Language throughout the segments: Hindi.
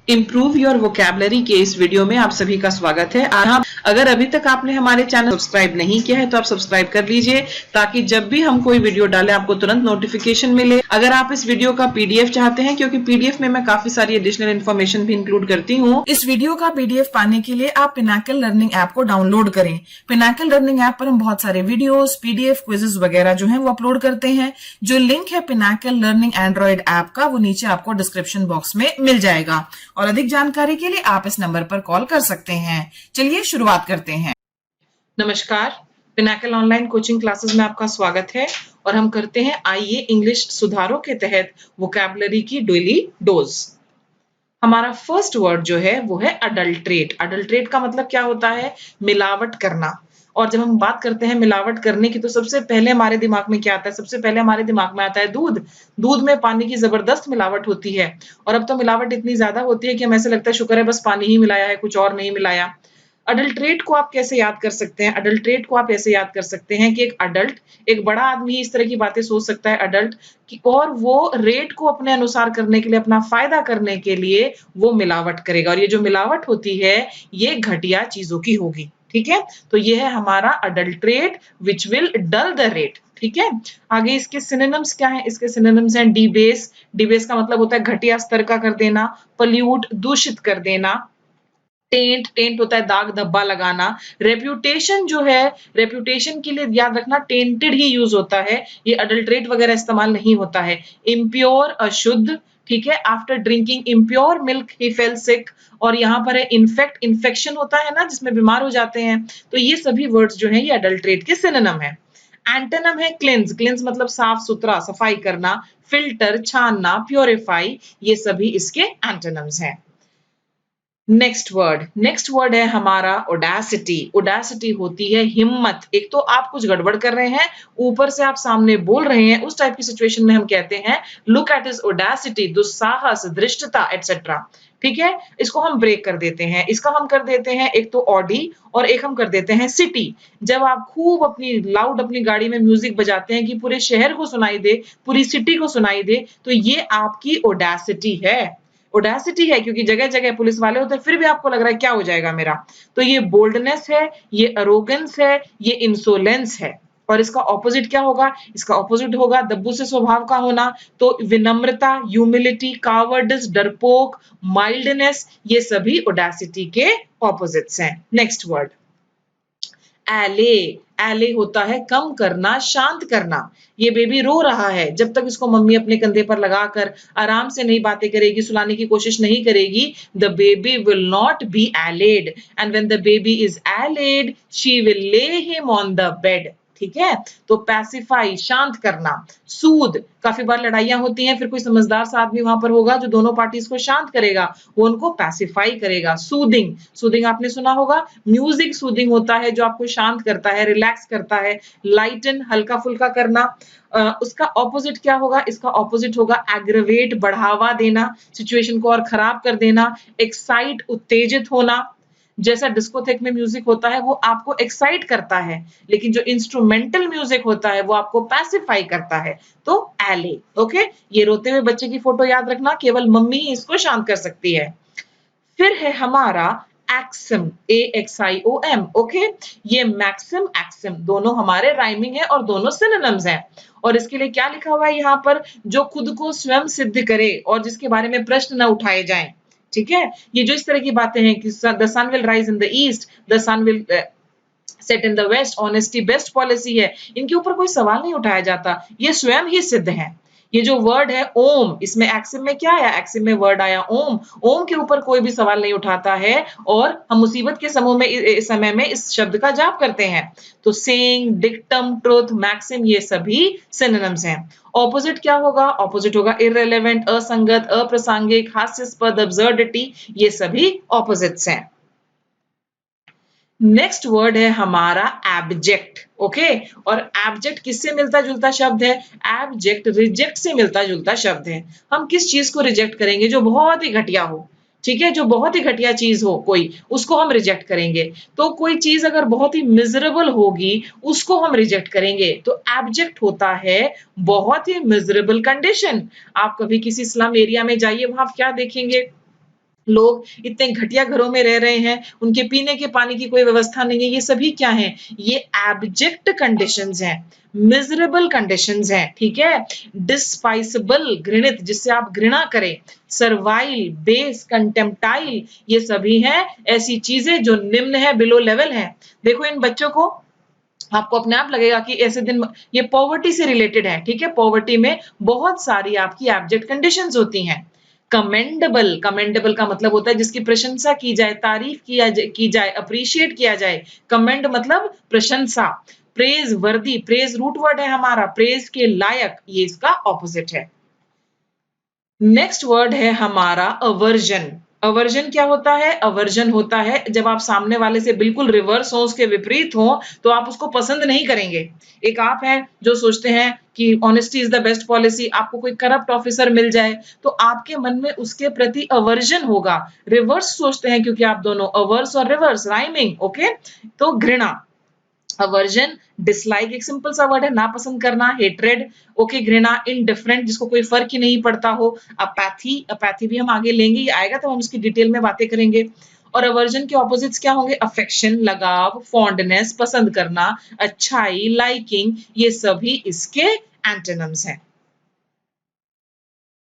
इम्प्रूव योर वोकैबुलरी के इस वीडियो में आप सभी का स्वागत है। अगर अभी तक आपने हमारे चैनल सब्सक्राइब नहीं किया है तो आप सब्सक्राइब कर लीजिए ताकि जब भी हम कोई वीडियो डालें आपको तुरंत नोटिफिकेशन मिले। अगर आप इस वीडियो का पीडीएफ चाहते हैं, क्योंकि पीडीएफ में मैं काफी सारी एडिशनल इन्फॉर्मेशन भी इंक्लूड करती हूँ, इस वीडियो का पीडीएफ पाने के लिए आप पिनाकल लर्निंग ऐप को डाउनलोड करें। पिनाकल लर्निंग ऐप पर हम बहुत सारे वीडियोस, पीडीएफ, क्विजेस वगैरह जो हैं वो अपलोड करते हैं। जो लिंक है पिनाकल लर्निंग एंड्रॉइड ऐप का वो नीचे आपको डिस्क्रिप्शन बॉक्स में मिल जाएगा और अधिक जानकारी के लिए आप इस नंबर पर कॉल कर सकते हैं। चलिए शुरुआत करते हैं। नमस्कार, पिनाकल ऑनलाइन कोचिंग क्लासेस में आपका स्वागत है और हम करते हैं आइए इंग्लिश सुधारों के तहत वोकैबुलरी की डेली डोज। हमारा फर्स्ट वर्ड जो है वो है अडल्ट्रेट। अडल्ट्रेट का मतलब क्या होता है? मिलावट करना। और जब हम बात करते हैं मिलावट करने की तो सबसे पहले हमारे दिमाग में क्या आता है? सबसे पहले हमारे दिमाग में आता है दूध। दूध में पानी की जबरदस्त मिलावट होती है और अब तो मिलावट इतनी ज्यादा होती है कि हमें ऐसा लगता है शुक्र है बस पानी ही मिलाया है, कुछ और नहीं मिलाया। अडल्ट्रेट को आप कैसे याद कर सकते हैं? अडल्ट्रेट को आप ऐसे याद कर सकते हैं कि एक अडल्ट, एक बड़ा आदमी इस तरह की बातें सोच सकता है अडल्ट कि, और वो रेट को अपने अनुसार करने के लिए, अपना फायदा करने के लिए वो मिलावट करेगा और ये जो मिलावट होती है ये घटिया चीजों की होगी। ठीक है, तो ये है हमारा adulterate which will dull the rate. ठीक है, आगे इसके सिनोनिम्स क्या है? इसके सिनोनिम्स हैं डिबेस। डिबेस का मतलब होता है घटिया स्तर का कर देना। पोल्यूट, दूषित कर देना। टेंट, टेंट होता है दाग धब्बा लगाना। रेप्यूटेशन जो है, रेप्यूटेशन के लिए याद रखना टेंटेड ही यूज होता है, ये अडल्ट्रेट वगैरह इस्तेमाल नहीं होता है। इम्प्योर, अशुद्ध। ठीक है, आफ्टर ड्रिंकिंग इम्प्योर मिल्क ही फेल सिक। और यहाँ पर है इन्फेक्ट, इन्फेक्शन होता है ना जिसमें बीमार हो जाते हैं। तो ये सभी वर्ड्स जो हैं ये अडल्ट्रेट के सिनोनिम है। एंटोनिम है क्लिंज। क्लिंज मतलब साफ सुथरा, सफाई करना। फिल्टर, छानना, प्योरीफाई, ये सभी इसके एंटोनिम्स हैं। नेक्स्ट वर्ड है हमारा ओडेसिटी। ओडेसिटी होती है हिम्मत। एक तो आप कुछ गड़बड़ कर रहे हैं, ऊपर से आप सामने बोल रहे हैं, उस टाइप की सिचुएशन में हम कहते हैं लुक एट हिज ओडेसिटी, दुस्साहस, धृष्टता एटसेट्रा। ठीक है, इसको हम ब्रेक कर देते हैं। इसका हम कर देते हैं एक तो ऑडी और एक हम कर देते हैं सिटी। जब आप खूब अपनी लाउड अपनी गाड़ी में म्यूजिक बजाते हैं कि पूरे शहर को सुनाई दे, पूरी सिटी को सुनाई दे, तो ये आपकी ओडेसिटी है। ओडेसिटी है क्योंकि जगह-जगह पुलिस वाले होते हैं, फिर भी आपको लग रहा है क्या हो जाएगा मेरा। तो ये बोल्डनेस है, ये एरोगेंस है, ये इंसोलेंस है। और इसका ऑपोजिट क्या होगा? इसका ऑपोजिट होगा दब्बू से स्वभाव का होना। तो विनम्रता, ह्यूमिलिटी, कावर्डिस, डरपोक, माइल्डनेस, ये सभी ओडेसिटी के ऑपोजिट्स हैं। नेक्स्ट वर्ड एले। एले होता है कम करना, शांत करना। ये बेबी रो रहा है, जब तक इसको मम्मी अपने कंधे पर लगाकर आराम से नहीं बातें करेगी, सुलाने की कोशिश नहीं करेगी, the baby will not be ailed and when the baby is ailed she will lay him on the bed. ठीक है, तो पैसिफाई, शांत करना। सूद, काफी बार लड़ाइयां होती हैं, फिर कोई समझदार सा आदमी वहां पर होगा जो दोनों पार्टीज को शांत करेगा, वो उनको पैसिफाई करेगा। सूदिंग, सूदिंग आपने सुना होगा, म्यूजिक सूदिंग होता है जो आपको शांत करता है, रिलैक्स करता है। लाइटन, हल्का फुल्का करना। उसका ऑपोजिट क्या होगा? इसका ऑपोजिट होगा एग्रवेट, बढ़ावा देना, सिचुएशन को और खराब कर देना। एक्साइट, उत्तेजित होना। जैसा डिस्कोथेक में म्यूजिक होता है वो आपको एक्साइट करता है, लेकिन जो इंस्ट्रूमेंटल म्यूजिक होता है वो आपको पैसिफाई करता है। तो एले। ओके, ये रोते हुए बच्चे की फोटो याद रखना, केवल मम्मी ही इसको शांत कर सकती है। फिर है हमारा एक्सिम, AXIOM। ओके, ये मैक्सिम, एक्सिम दोनों हमारे राइमिंग है और दोनों सिनोनिम्स हैं। और इसके लिए क्या लिखा हुआ है यहाँ पर? जो खुद को स्वयं सिद्ध करे और जिसके बारे में प्रश्न न उठाए जाएं। ठीक है, ये जो इस तरह की बातें हैं कि the sun will rise in the east, the sun will set in the west, honesty best policy है, इनके ऊपर कोई सवाल नहीं उठाया जाता, ये स्वयं ही सिद्ध है। ये जो वर्ड है ओम, इसमें एक्सिम में क्या आया? एक्सिम में वर्ड आया ओम। ओम के ऊपर कोई भी सवाल नहीं उठाता है और हम मुसीबत के समय में इस शब्द का जाप करते हैं। तो सेइंग, डिक्टम, ट्रुथ, मैक्सिम, ये सभी सिनोनिम्स हैं। ऑपोजिट क्या होगा? ऑपोजिट होगा इररिलेवेंट, असंगत, अप्रासंगिक, हास्यास्पद, अब्सर्डिटी, ये सभी ऑपोजिट्स हैं। नेक्स्ट वर्ड है हमारा एब्जेक्ट। ओके, और एब्जेक्ट किससे मिलता जुलता शब्द है? एब्जेक्ट रिजेक्ट से मिलता जुलता शब्द है। हम किस चीज को रिजेक्ट करेंगे? जो बहुत ही घटिया हो। ठीक है, जो बहुत ही घटिया चीज हो कोई, उसको हम रिजेक्ट करेंगे। तो कोई चीज अगर बहुत ही मिजरेबल होगी उसको हम रिजेक्ट करेंगे। तो एब्जेक्ट होता है बहुत ही मिजरेबल कंडीशन। आप कभी किसी स्लम एरिया में जाइए, वहां आप क्या देखेंगे? लोग इतने घटिया घरों में रह रहे हैं, उनके पीने के पानी की कोई व्यवस्था नहीं है, ये सभी क्या है? ये एब्जेक्ट कंडीशंस हैं, मिजरेबल कंडीशंस हैं, ठीक है? डिस्पाइसेबल, घृणित, जिससे आप घृणा करें, सर्वाइल, बेस, कंटेम्प्टाइल, ये सभी हैं ऐसी चीजें जो निम्न है, बिलो लेवल है। देखो इन बच्चों को, आपको अपने आप लगेगा कि ऐसे दिन, ये पॉवर्टी से रिलेटेड है, ठीक है? पॉवर्टी में बहुत सारी आपकी एब्जेक्ट कंडीशंस होती हैं। कमेंडेबल, कमेंडेबल का मतलब होता है जिसकी प्रशंसा की जाए, तारीफ की जाए, अप्रिशिएट किया जाए। कमेंड मतलब प्रशंसा। प्रेज वर्दी, प्रेज रूट वर्ड है हमारा, प्रेज के लायक, ये इसका ऑपोजिट है। नेक्स्ट वर्ड है हमारा अवर्जन। अवर्जन क्या होता है? अवर्जन होता है जब आप सामने वाले से बिल्कुल रिवर्स हो, उसके विपरीत हो, तो आप उसको पसंद नहीं करेंगे। एक आप हैं जो सोचते हैं कि honesty is the best policy, आपको कोई करप्ट ऑफिसर मिल जाए तो आपके मन में उसके प्रति अवर्जन होगा। रिवर्स सोचते हैं क्योंकि आप दोनों, अवर्स और रिवर्स राइमिंग, ओके? तो घृणा, अवर्जन, डिसलाइक एक सिंपल सा वर्ड है, नापसंद करना, हेट्रेड, ओके, घृणा, इनडिफरेंट जिसको कोई फर्क ही नहीं पड़ता हो, अपैथी, अपैथी भी हम आगे लेंगे, ये आएगा तो हम इसकी डिटेल में बातें करेंगे। और अवर्जन के ऑपोजिट्स क्या होंगे? अफेक्शन, लगाव, फॉन्डनेस, पसंद करना, अच्छाई, लाइकिंग, ये सभी इसके एंटोनिम्स हैं।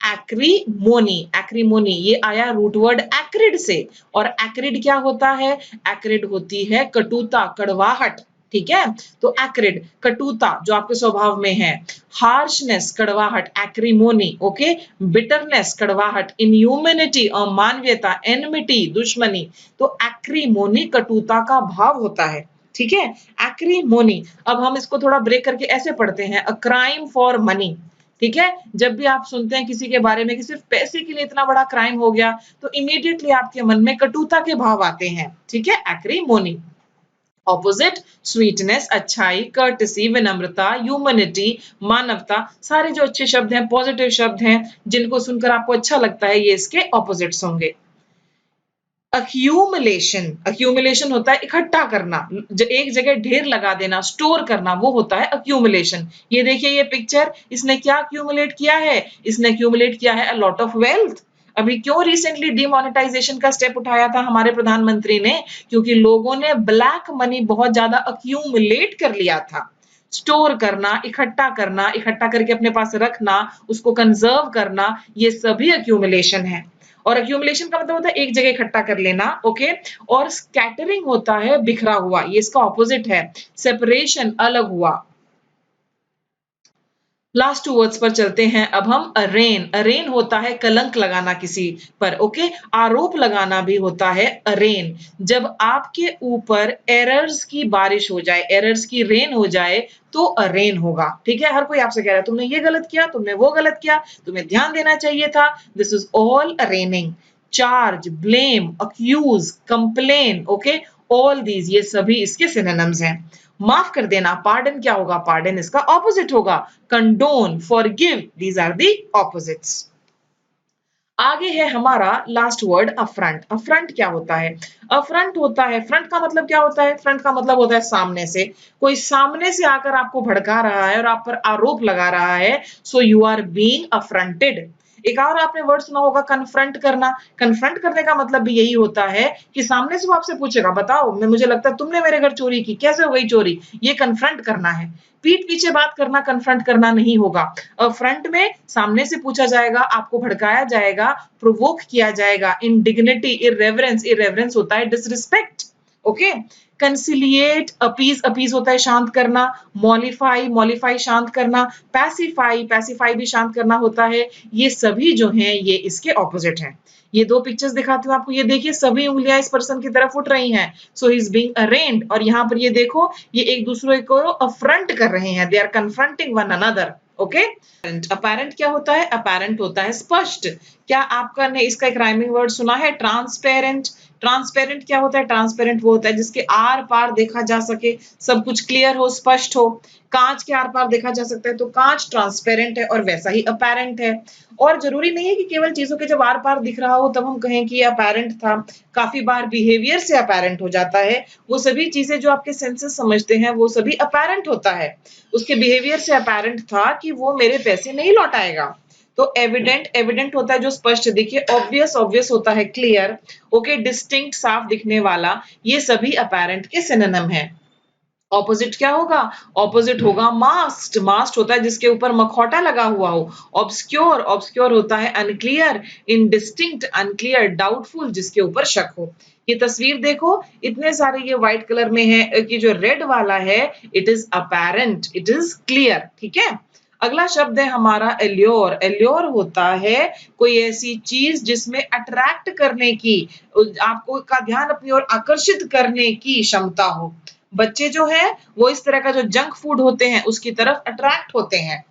एक्रीमोनी, एक्रीमोनी ये आया रूट वर्ड एक्रिड से, और एक्रिड क्या होता है? एक्रिड होती है कटुता, कड़वाहट, ठीक है? तो एक्रिड, कटुता जो आपके स्वभाव में है, हार्शनेस, कड़वाहट, एक्रीमोनी, ओके? बिटरनेस, कड़वाहट, इनह्यूमैनिटी, अमानवीयता, एनमिटी, दुश्मनी, तो एक्रीमोनी कटुता का भाव होता है, ठीक है? एक्रीमोनी। अब हम इसको थोड़ा ब्रेक करके ऐसे पढ़ते हैं, अ क्राइम फॉर मनी, ठीक है? जब भी आप सुनते हैं किसी के बारे में कि सिर्फ पैसे के लिए इतना बड़ा क्राइम हो गया, तो इमीडिएटली आपके मन में कटुता के भाव आते हैं, ठीक है? एक्रीमोनी। ऑपोजिट, स्वीटनेस, अच्छाई, कर्टसी, विनम्रता, ह्यूमैनिटी, मानवता, सारे जो अच्छे शब्द हैं, पॉजिटिव शब्द हैं, जिनको सुनकर आपको अच्छा लगता है, ये इसके ऑपोजिट्स होंगे। अक्यूमुलेशन, अक्यूमुलेशन होता है इकट्ठा करना, एक जगह ढेर लगा देना, स्टोर करना, वो होता है अक्यूमुलेशन। ये देखिए ये पिक्चर, इसने क्या अक्यूमुलेट किया है? इसने अक्यूमुलेट किया है अ लॉट ऑफ वेल्थ। अभी क्यों रिसेंटली डिमोनेटाइजेशन का स्टेप उठाया था हमारे प्रधानमंत्री ने? क्योंकि लोगों ने ब्लैक मनी बहुत ज्यादा अक्यूमुलेट कर लिया था। स्टोर करना, इकट्ठा करके अपने पास रखना, उसको कंजर्व करना, ये सभी अक्यूमुलेशन है। और अक्यूमुलेशन का मतलब होता है एक जगह इकट्ठा कर लेना, ओके? और स्कैटरिंग होता है बिखरा हुआ, ये इसका ऑपोजिट है। सेपरेशन, अलग हुआ। लास्ट टू वर्ड्स पर चलते हैं अब हम। अरेन, अरेन होता है कलंक लगाना किसी पर, ओके? आरोप लगाना भी होता है अरेन। जब आपके ऊपर एरर्स की बारिश हो जाए, एरर्स की रेन हो जाए, तो अरेन होगा, ठीक है? हर कोई आपसे कह रहा है तुमने ये गलत किया, तुमने वो गलत किया, तुम्हें ध्यान देना चाहिए था। This is all arraigning. Charge, blame, accuse, complain, okay? All these, ये सभी इसके सिनोनिम्स हैं। माफ कर देना, पार्डन क्या होगा? पार्डन इसका ऑपोजिट होगा। Condone, forgive, these are the opposites. आगे है हमारा लास्ट वर्ड अफ्रंट। अफ्रंट क्या होता है? अफ्रंट होता है, फ्रंट का मतलब क्या होता है? फ्रंट का मतलब होता है सामने से। कोई सामने से आकर आपको भड़का रहा है और आप पर आरोप लगा रहा है, सो यू आर बीइंग अफ्रंटेड। एक और आपने वर्ड सुना होगा, कन्फ्रंट करना। कन्फ्रंट करने का मतलब भी यही होता है कि सामने से वो आपसे पूछेगा, बताओ, मैं मुझे लगता है तुमने मेरे घर चोरी की, कैसे हो गई चोरी? ये कन्फ्रंट करना है। पीठ पीछे बात करना कन्फ्रंट करना नहीं होगा। फ्रंट में सामने से पूछा जाएगा, आपको भड़काया जाएगा, प्रोवोक किया जाएगा। इंडिग्निटी, इररेवरेंस, इररेवरेंस होता है डिसरिस्पेक्ट, ओके? कंसिलिएट, अपीज, अपीज होता है शांत करना। मॉलिफाई, मॉलिफाई शांत करना। पैसिफाई, पैसिफाई भी शांत करना होता है। ये सभी जो हैं ये इसके ऑपोजिट हैं। ये दो पिक्चर्स दिखाती हूँ आपको, ये देखिए सभी उंगलियां इस पर्सन की तरफ उठ रही हैं, सो ही इज बीइंग अरेन्ड। और यहाँ पर ये देखो, ये एक दूसरे को अफ्रंट कर रहे हैं, they are confronting one another, okay? Apparent क्या होता है? अपैरेंट होता है स्पष्ट। क्या आपका ने इसका एक राइमिंग वर्ड सुना है? ट्रांसपेरेंट। ट्रांसपेरेंट क्या होता है? ट्रांसपेरेंट वो होता है जिसके आर पार देखा जा सके, सब कुछ क्लियर हो, स्पष्ट हो। कांच के आर पार देखा जा सकता है, तो कांच ट्रांसपेरेंट है, और वैसा ही अपैरेंट है। और जरूरी नहीं है कि केवल चीजों के जब आर पार दिख रहा हो तब हम कहें कि ये अपैरेंट था। काफी बार बिहेवियर से अपैरेंट हो जाता है। वो सभी चीजें जो आपके सेंसेस समझते हैं वो सभी अपैरेंट होता है। उसके बिहेवियर से अपैरेंट था कि वो मेरे पैसे नहीं लौटाएगा। तो एविडेंट, एविडेंट होता है जो स्पष्ट दिखे, ऑब्वियस, ऑब्वियस होता है क्लियर, ओके, डिस्टिंक्ट साफ दिखने वाला, ये सभी अपैरेंट के सिनोनिम है। ऑपोजिट क्या होगा? ऑपोजिट होगा मास्क्ड, मास्क्ड होता है जिसके ऊपर मखौटा लगा हुआ हो। ऑब्सक्योर, ऑब्सक्योर होता है अनक्लियर, इनडिस्टिंक्ट अनक्लियर, डाउटफुल जिसके ऊपर शक हो। ये तस्वीर देखो, इतने सारे ये व्हाइट कलर में है कि जो रेड वाला है it is apparent, it is clear, ठीक है। अगला शब्द है हमारा एल्योर। एल्योर होता है कोई ऐसी चीज जिसमें अट्रैक्ट करने की, आपको का ध्यान अपनी ओर आकर्षित करने की क्षमता हो। बच्चे जो है वो इस तरह का जो जंक फूड होते हैं उसकी तरफ अट्रैक्ट होते हैं।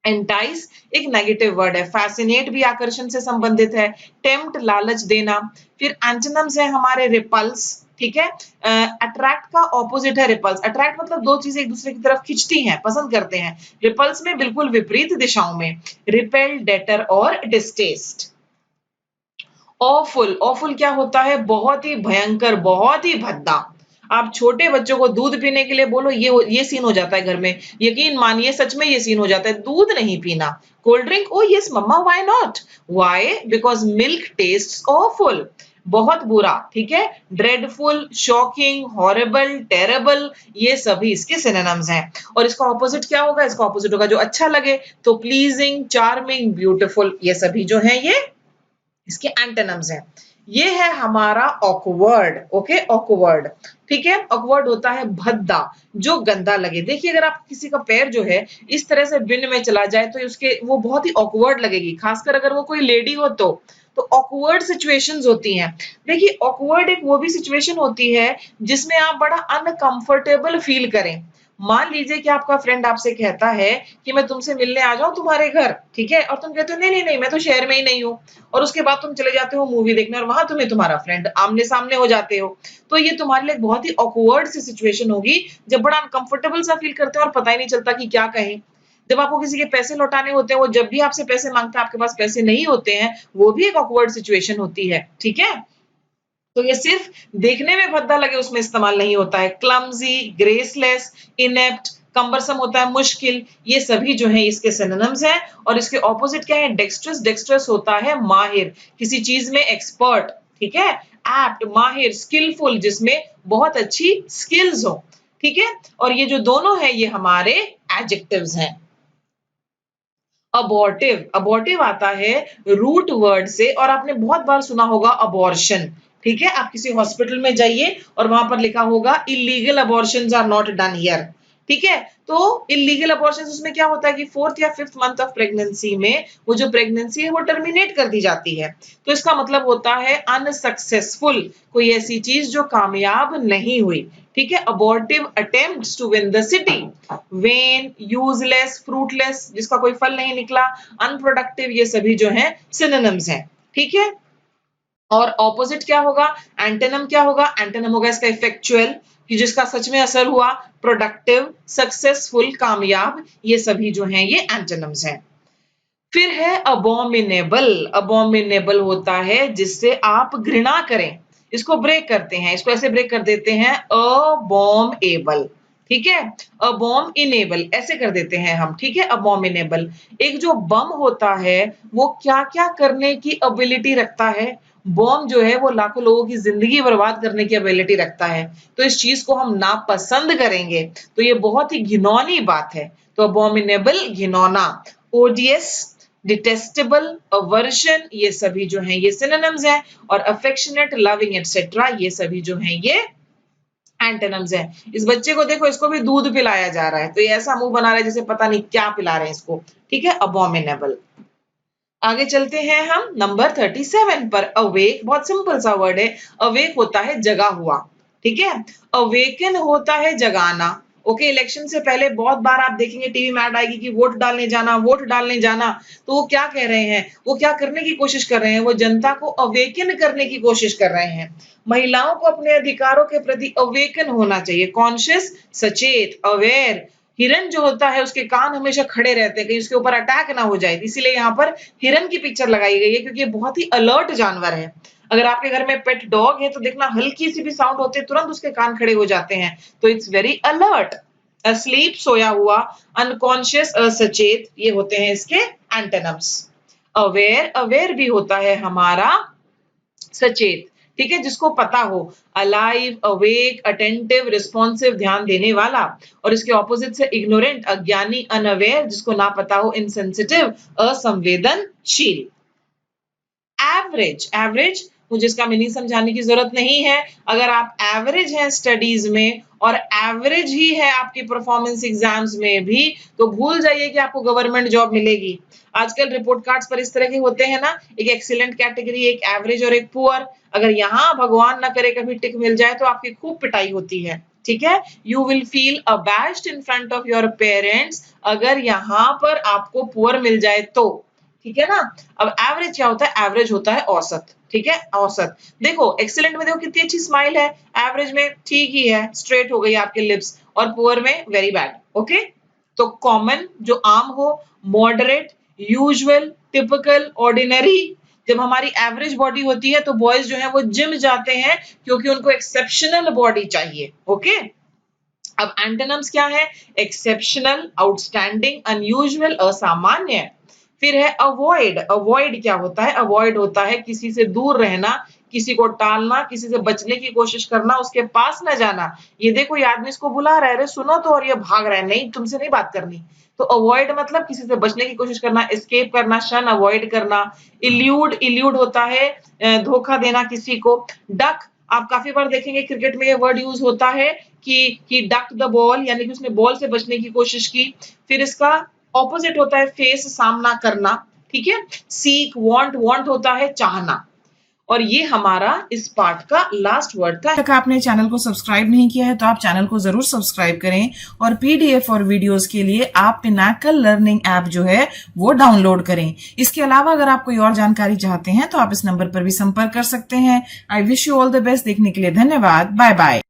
एंटाइस एक नेगेटिव वर्ड है, फैसिनेट भी आकर्षण से संबंधित है, टेम्प्ट लालच देना। फिर एंटोनिम्स है हमारे रिपल्स, ठीक है। अट्रैक्ट का ऑपोजिट है रिपल्स। अट्रैक्ट मतलब दो चीजें एक दूसरे की तरफ खिंचती हैं, पसंद करते हैं। रिपल्स में बिल्कुल विपरीत दिशाओं में, रिपेल, डेटर और डिस्टेस्ट। ऑफुल, ऑफुल क्या होता है? बहुत ही भयंकर, बहुत ही भद्दा। आप छोटे बच्चों को दूध पीने के लिए बोलो, ये सीन हो जाता है घर में। यकीन मानिए सच में ये सीन हो जाता है, दूध नहीं पीना। Cold drink, oh yes mamma, why not? Why? Because milk tastes awful, बहुत बुरा, ठीक है। ड्रेडफुल, शॉकिंग, हॉरिबल, टेरेबल, ये सभी इसके सिनोनिम्स हैं। और इसका ऑपोजिट क्या होगा? इसका ऑपोजिट होगा जो अच्छा लगे, तो प्लीजिंग, चार्मिंग, ब्यूटीफुल, ये सभी जो है ये इसके एंटोनिम्स हैं। ये है हमारा ऑकवर्ड, ओके, ऑकवर्ड, ठीक है। ऑकवर्ड होता है भद्दा, जो गंदा लगे। देखिए अगर आप किसी का पैर जो है इस तरह से बिन में चला जाए तो उसके वो बहुत ही ऑकवर्ड लगेगी, खासकर अगर वो कोई लेडी हो तो ऑकवर्ड सिचुएशंस होती हैं। देखिए ऑकवर्ड एक वो भी सिचुएशन होती है जिसमें आप बड़ा अनकंफर्टेबल फील करें। मान लीजिए कि आपका फ्रेंड आपसे कहता है कि मैं तुमसे मिलने आ जाऊं तुम्हारे घर, ठीक है, और तुम कहते हो नहीं नहीं नहीं मैं तो शहर में ही नहीं हूँ, और उसके बाद तुम चले जाते हो मूवी देखने और वहां तुम्हें तुम्हारा फ्रेंड आमने सामने हो जाते हो, तो ये तुम्हारे लिए बहुत ही ऑकवर्ड सी सिचुएशन होगी, जब बड़ा अनकंफर्टेबल सा फील करते हो और पता ही नहीं चलता कि क्या कहें। जब आपको किसी के पैसे लौटाने होते हैं, वो जब भी आपसे पैसे मांगता है आपके पास पैसे नहीं होते हैं, वो भी एक ऑकवर्ड सिचुएशन होती है, ठीक है। तो ये सिर्फ देखने में भद्दा लगे उसमें इस्तेमाल नहीं होता है। क्लमजी, ग्रेसलेस, इनेप्ट, कम्बरसम होता है मुश्किल, ये सभी जो है इसके सिनोनिम्स हैं। और इसके ऑपोजिट क्या है? डेक्स्ट्रस, डेक्स्ट्रस होता है माहिर, किसी चीज में एक्सपर्ट, ठीक है। एप्ट, माहिर, स्किलफुल, जिसमें बहुत अच्छी स्किल्स हो, ठीक है। और ये जो दोनों है ये हमारे एडजेक्टिव्स हैं। अबॉर्टिव, अबॉर्टिव आता है रूट वर्ड से, और आपने बहुत बार सुना होगा अबॉर्शन, ठीक है। आप किसी हॉस्पिटल में जाइए और वहां पर लिखा होगा illegal abortions are not done here, ठीक है। तो इलीगल अबॉर्शंस उसमें क्या होता है कि 4th या 5th मंथ ऑफ प्रेगनेंसी में वो जो प्रेगनेंसी है वो टर्मिनेट कर दी जाती है, तो इसका मतलब होता है अनसक्सेसफुल, कोई ऐसी चीज जो कामयाब नहीं हुई, ठीक है। Abortive attempts to win the city, vain, useless, fruitless, जिसका कोई फल नहीं निकला, अनप्रोडक्टिव, ये सभी जो है सिनोनिम्स हैं, ठीक है। और ऑपोजिट क्या होगा? एंटोनिम क्या होगा? एंटोनिम होगा इसका इफेक्चुअल, कि जिसका सच में असर हुआ, प्रोडक्टिव, सक्सेसफुल, कामयाब, ये सभी जो हैं ये एंटोनिम्स हैं। फिर है अबोमिनेबल। अबोमिनेबल होता है जिससे आप घृणा करें, इसको ब्रेक करते हैं, इसको ऐसे ब्रेक कर देते हैं अबोमेबल, ठीक है। अबोम इनेबल ऐसे कर देते हैं हम, ठीक है। अबोमिनेबल। एक जो बम होता है वो क्या क्या करने की एबिलिटी रखता है? बॉम्ब जो है वो लाखों लोगों की जिंदगी बर्बाद करने की एबिलिटी रखता है, तो इस चीज को हम नापसंद करेंगे तो ये बहुत ही घिनौनी बात है। तो अबोमिनेबल, घिनौना। ओडियस, डिटेस्टेबल, अवर्जन, ये सभी जो हैं ये सिनोनिम्स हैं। और अफेक्शनेट, लविंग, एटसेट्रा, ये सभी जो हैं ये एंटोनिम्स हैं। इस बच्चे को देखो, इसको भी दूध पिलाया जा रहा है, तो ये ऐसा मुंह बना रहा है जैसे पता नहीं क्या पिला रहे हैं इसको, ठीक है। अबोमिनेबल। आगे चलते हैं हम नंबर 37 पर। अवेक, बहुत सिंपल सा वर्ड है। अवेक होता है जगा हुआ, ठीक है। अवेकन होता है जगाना, ओके। इलेक्शन से पहले बहुत बार आप देखेंगे टीवी में ऐड आएगी कि वोट डालने जाना, वोट डालने जाना, तो वो क्या कह रहे हैं? वो क्या करने की कोशिश कर रहे हैं? वो जनता को अवेकन करने की कोशिश कर रहे हैं। महिलाओं को अपने अधिकारों के प्रति अवेकन होना चाहिए, कॉन्शियस, सचेत, अवेयर। हिरन जो होता है उसके कान हमेशा खड़े रहते हैं, कहीं उसके ऊपर अटैक ना हो जाए, इसीलिए यहाँ पर हिरन की पिक्चर लगाई गई है, क्योंकि ये बहुत ही अलर्ट जानवर है। अगर आपके घर में पेट डॉग है तो देखना हल्की सी भी साउंड होती है तुरंत उसके कान खड़े हो जाते हैं, तो इट्स वेरी अलर्ट। asleep सोया हुआ, unconscious असचेत, ये होते हैं इसके एंटोनिम्स। अवेयर, अवेयर भी होता है हमारा सचेत, ठीक है, जिसको पता हो, अलाइव, अवेक, अटेंटिव, रिस्पॉन्सिव, ध्यान देने वाला। और इसके ऑपोजिट से इग्नोरेंट, अज्ञानी, अनअवेयर, जिसको ना पता हो, इनसेंसिटिव, असंवेदनशील। एवरेज, एवरेज मुझे इसका मीनिंग समझाने की जरूरत नहीं है। अगर आप एवरेज हैं स्टडीज में और एवरेज ही है आपकी परफॉर्मेंस एग्जाम्स में भी, तो भूल जाइए कि आपको गवर्नमेंट जॉब मिलेगी। आजकल रिपोर्ट कार्ड्स पर इस तरह के होते हैं ना, एक एक्सीलेंट कैटेगरी, एक एवरेज और एक पुअर। अगर यहाँ भगवान ना करे कभी टिक मिल जाए तो आपकी खूब पिटाई होती है, ठीक है। You will feel abashed in front of your parents अगर यहाँ पर आपको पुअर मिल जाए तो, ठीक है ना। अब एवरेज क्या होता है? एवरेज होता है औसत, ठीक है, औसत। देखो एक्सीलेंट में देखो कितनी अच्छी स्माइल है, एवरेज में ठीक ही है, स्ट्रेट हो गई आपके लिप्स, और पुअर में वेरी बैड, ओके। तो कॉमन जो आम हो, मॉडरेट, यूजुअल, टिपिकल, ऑर्डिनरी। जब हमारी एवरेज बॉडी होती है तो बॉयज जो है वो जिम जाते हैं क्योंकि उनको एक्सेप्शनल बॉडी चाहिए, ओके। अब एंटोनिम्स क्या है? एक्सेप्शनल, आउटस्टैंडिंग, अनयूजुअल, असामान्य। फिर है अवॉइड, अवॉइड क्या होता है? अवॉइड होता है किसी से दूर रहना, किसी को टालना, किसी से बचने की कोशिश करना, उसके पास न जाना। ये देखो ये आदमी इसको बुला रहा है, अरे सुनो तो, और ये भाग रहा है, नहीं तुमसे नहीं बात करनी। तो अवॉइड मतलब किसी से बचने की कोशिश करना, एस्केप करना, शन, अवॉइड करना। इल्यूड, इल्यूड होता है धोखा देना किसी को। डक, आप काफी बार देखेंगे क्रिकेट में ये वर्ड यूज होता है कि ही डक द बॉल, यानी कि उसने बॉल से बचने की कोशिश की। फिर इसका ऑपोजिट होता है फेस, सामना करना, ठीक है। सीक, वांट, वांट होता है चाहना। और ये हमारा इस पार्ट का लास्ट वर्ड था। तक आपने चैनल को सब्सक्राइब नहीं किया है तो आप चैनल को जरूर सब्सक्राइब करें, और पीडीएफ और वीडियोस के लिए आप पिनाकल लर्निंग ऐप जो है वो डाउनलोड करें। इसके अलावा अगर आप कोई और जानकारी चाहते हैं तो आप इस नंबर पर भी संपर्क कर सकते हैं। I wish you all the best. देखने के लिए धन्यवाद। Bye bye.